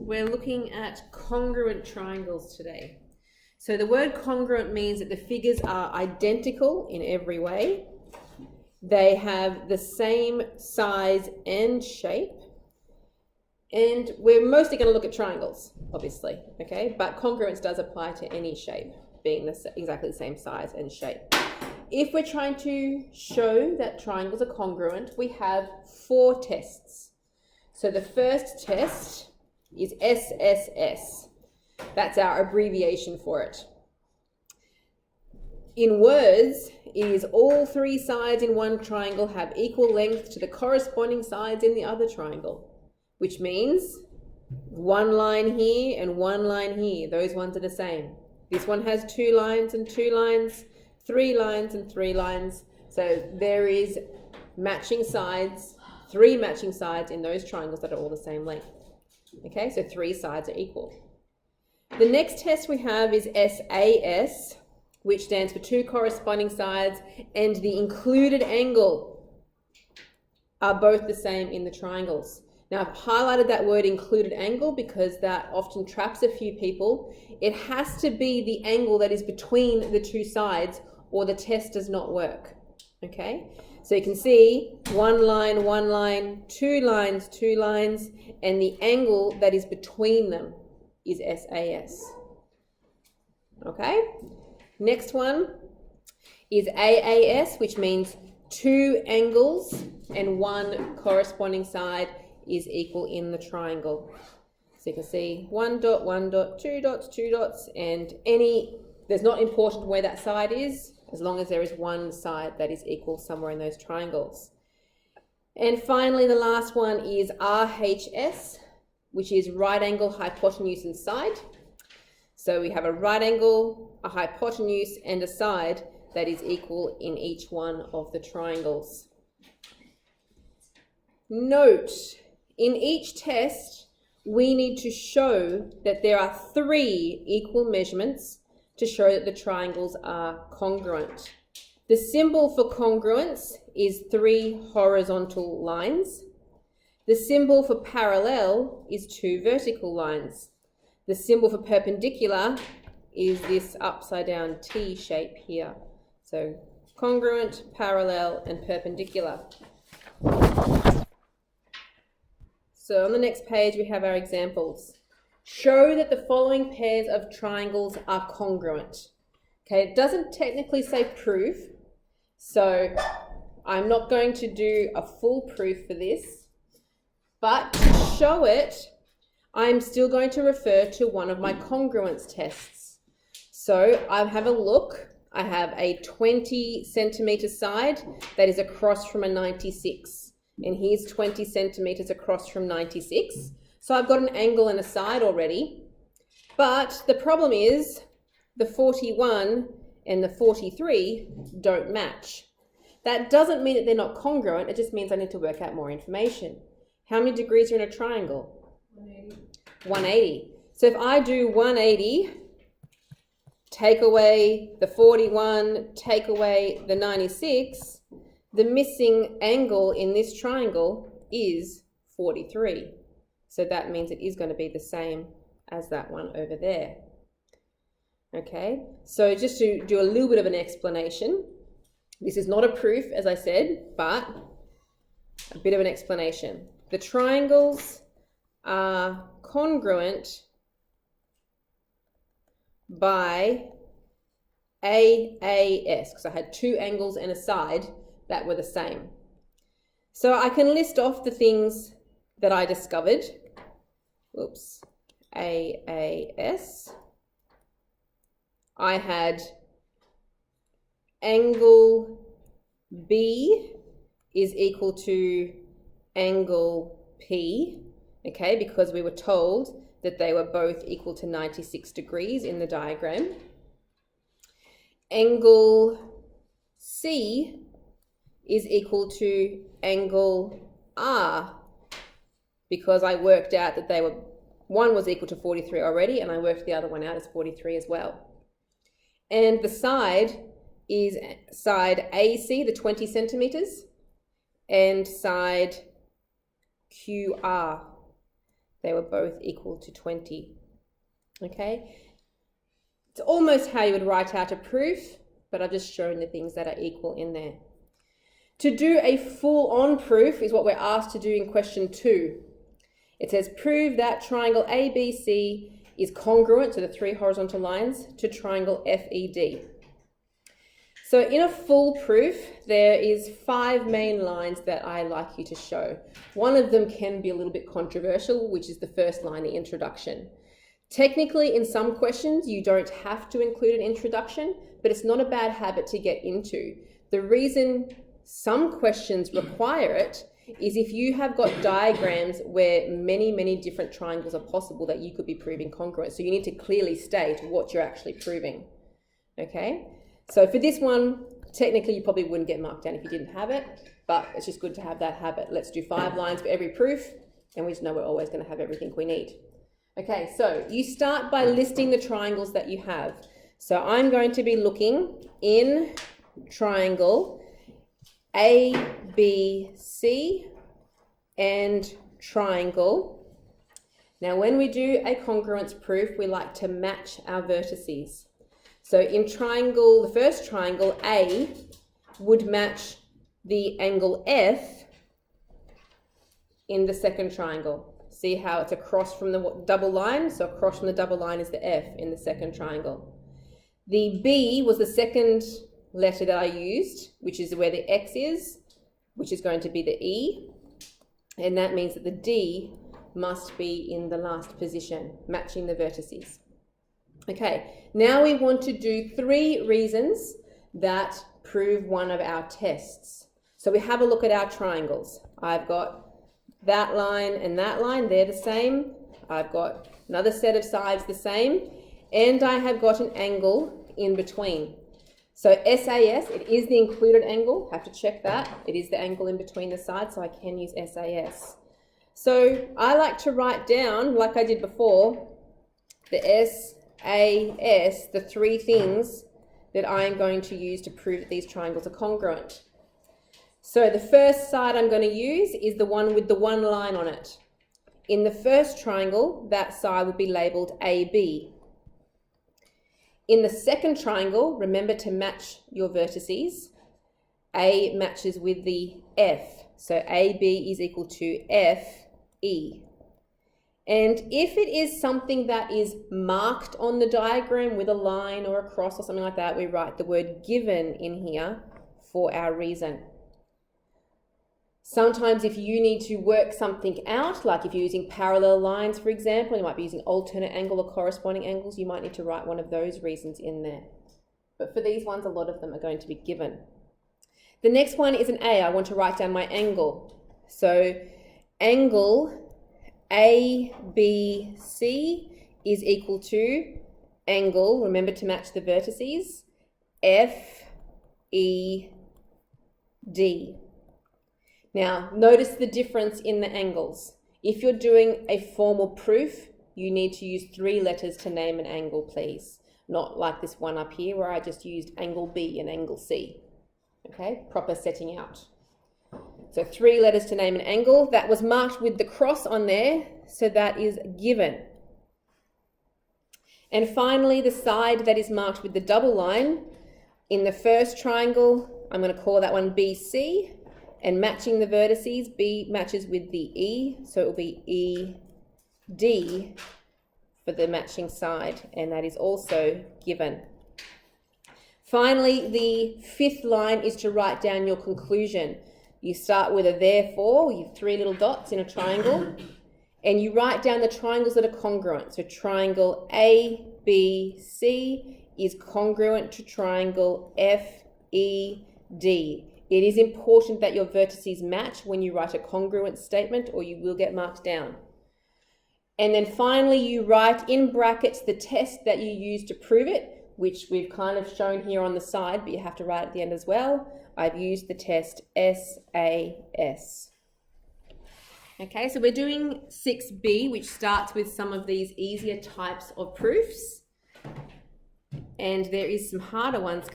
We're looking at congruent triangles today. So the word congruent means that the figures are identical in every way. They have the same size and shape. And we're mostly going to look at triangles, obviously, okay? But congruence does apply to any shape, being exactly the same size and shape. If we're trying to show that triangles are congruent, we have 4 tests. So the first test is SSS. That's our abbreviation for it. In words, it is all 3 sides in one triangle have equal length to the corresponding sides in the other triangle, which means one line here and one line here. Those ones are the same. This one has 2 lines and 2 lines, 3 lines and 3 lines. So there is matching sides, 3 matching sides in those triangles that are all the same length. Okay, so 3 sides are equal. The next test we have is SAS, which stands for 2 corresponding sides and the included angle are both the same in the triangles. Now I've highlighted that word included angle because that often traps a few people. It has to be the angle that is between the 2 sides or the test does not work. Okay, so you can see 1 line, 2 lines, 2 lines, and the angle that is between them is SAS. Okay, next one is AAS, which means 2 angles and 1 corresponding side is equal in the triangle. So you can see 1 dot, 1 dot, 2 dots, 2 dots, and there's not important where that side is, as long as there is one side that is equal somewhere in those triangles. And finally, the last one is RHS, which is right angle, hypotenuse, and side. So we have a right angle, a hypotenuse, and a side that is equal in each one of the triangles. Note, in each test, we need to show that there are 3 equal measurements to show that the triangles are congruent. The symbol for congruence is 3 horizontal lines. The symbol for parallel is 2 vertical lines. The symbol for perpendicular is this upside down T shape here. So congruent, parallel, and perpendicular. So on the next page we have our examples. Show that the following pairs of triangles are congruent. Okay, it doesn't technically say prove, so I'm not going to do a full proof for this, but to show it, I'm still going to refer to one of my congruence tests. So I have a look. I have a 20 centimeter side that is across from a 96, and here's 20 centimeters across from 96. So I've got an angle and a side already, but the problem is the 41 and the 43 don't match. That doesn't mean that they're not congruent, it just means I need to work out more information. How many degrees are in a triangle? 180. 180. So if I do 180, take away the 41, take away the 96, the missing angle in this triangle is 43. So that means it is going to be the same as that one over there. Okay, so just to do a little bit of an explanation, this is not a proof, as I said, but a bit of an explanation. The triangles are congruent by AAS, because I had 2 angles and a side that were the same. So I can list off the things that I discovered. Oops, AAS. I had angle B is equal to angle P, okay, because we were told that they were both equal to 96 degrees in the diagram. Angle C is equal to angle R, because I worked out that one was equal to 43 already, and I worked the other one out as 43 as well. And the side is side AC, the 20 centimeters, and side QR. they were both equal to 20. Okay, it's almost how you would write out a proof, but I've just shown the things that are equal in there. To do a full-on proof is what we're asked to do in question 2. It says, prove that triangle ABC is congruent, to the 3 horizontal lines, to triangle FED. So in a full proof, there is 5 main lines that I like you to show. One of them can be a little bit controversial, which is the first line, the introduction. Technically, in some questions, you don't have to include an introduction, but it's not a bad habit to get into. The reason some questions require it is if you have got diagrams where many different triangles are possible that you could be proving congruent. So you need to clearly state what you're actually proving. Okay? So for this one, technically you probably wouldn't get marked down if you didn't have it, but it's just good to have that habit. Let's do 5 lines for every proof, and we just know we're always going to have everything we need. Okay, so you start by listing the triangles that you have. So I'm going to be looking in triangle ABC and triangle. Now when we do a congruence proof, we like to match our vertices. So in triangle, the first triangle, A, would match the angle F in the second triangle. See how it's across from the double line? So across from the double line is the F in the second triangle. The B was the second letter that I used, which is where the X is, which is going to be the E. And that means that the D must be in the last position, matching the vertices. Okay, now we want to do 3 reasons that prove one of our tests. So we have a look at our triangles. I've got that line and that line, they're the same. I've got another set of sides the same, and I have got an angle in between. So SAS, it is the included angle, have to check that. It is the angle in between the sides, so I can use SAS. So I like to write down, like I did before, the SAS, the 3 things that I am going to use to prove that these triangles are congruent. So the first side I'm going to use is the one with the 1 line on it. In the first triangle, that side would be labelled AB. In the second triangle, remember to match your vertices. A matches with the F. So AB is equal to FE. And if it is something that is marked on the diagram with a line or a cross or something like that, we write the word given in here for our reason. Sometimes if you need to work something out, like if you're using parallel lines, for example, you might be using alternate angle or corresponding angles, you might need to write one of those reasons in there. But for these ones, a lot of them are going to be given. The next one is an A. I want to write down my angle. So angle ABC is equal to angle, remember to match the vertices, FED. Now, notice the difference in the angles. If you're doing a formal proof, you need to use 3 letters to name an angle, please. Not like this one up here where I just used angle B and angle C. Okay, proper setting out. So 3 letters to name an angle. That was marked with the cross on there, so that is given. And finally, the side that is marked with the double line. In the first triangle, I'm going to call that one BC. And matching the vertices, B matches with the E, so it will be ED for the matching side, and that is also given. Finally, the 5th line is to write down your conclusion. You start with a therefore, you have 3 little dots in a triangle, and you write down the triangles that are congruent. So triangle ABC is congruent to triangle FED. It is important that your vertices match when you write a congruent statement, or you will get marked down. And then finally, you write in brackets the test that you use to prove it, which we've kind of shown here on the side, but you have to write at the end as well. I've used the test SAS. Okay, so we're doing 6B, which starts with some of these easier types of proofs. And there is some harder ones